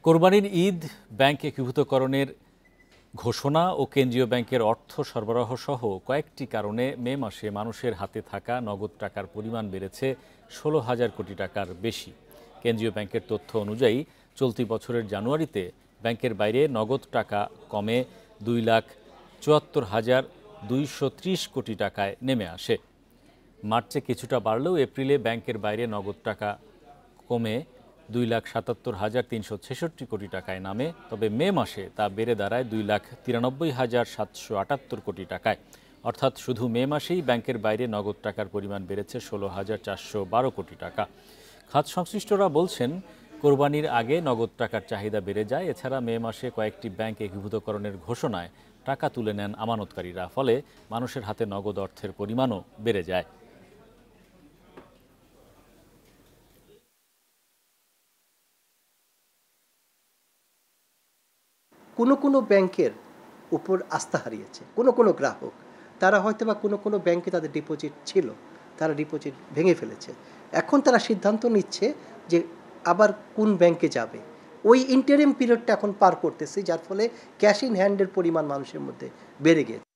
কোরবানির ঈদ ব্যাংক একীভূতকরণের ঘোষণা ও কেন্দ্রীয় ব্যাংকের অর্থ সরবরাহ সহ কয়েকটি কারণে মে মাসে মানুষের হাতে থাকা নগদ টাকার পরিমাণ বেড়েছে ১৬,০০০ কোটি টাকার বেশি। কেন্দ্রীয় ব্যাংকের তথ্য অনুযায়ী চলতি বছরের জানুয়ারিতে ব্যাংকের বাইরে নগদ টাকা কমে ২,৭৪,২৩০ কোটি টাকায় নেমে আসে। মার্চে কিছুটা বাড়লেও এপ্রিলে ব্যাংকের বাইরে নগদ টাকা কমে ২,৭৭,৩৬৬ কোটি টাকায় নামে। তবে মে মাসে তা বেড়ে দাঁড়ায় ২,৯৩,৭৭৮ কোটি টাকায়। অর্থাৎ শুধু মে মাসেই ব্যাংকের বাইরে নগদ টাকার পরিমাণ বেড়েছে ১৬,৪১২ কোটি টাকা। খাত সংশ্লিষ্টরা বলছেন, কোরবানির আগে নগদ টাকার চাহিদা বেড়ে যায়। এছাড়া মে মাসে কয়েকটি ব্যাংক একীভূতকরণের ঘোষণায় টাকা তুলে নেন আমানতকারীরা, ফলে মানুষের হাতে নগদ অর্থের পরিমাণও বেড়ে যায়। কোনো ব্যাংকের উপর আস্থা হারিয়েছে কোনো গ্রাহক। তারা হয়তোবা কোনো ব্যাংকে তাদের ডিপোজিট ছিল, তারা ডিপোজিট ভেঙে ফেলেছে। এখন তারা সিদ্ধান্ত নিচ্ছে যে আবার কোন ব্যাংকে যাবে। ওই ইন্টারিম পিরিয়ডটা এখন পার করতেছে, যার ফলে ক্যাশ ইন হ্যান্ডের পরিমাণ মানুষের মধ্যে বেড়ে গিয়েছে।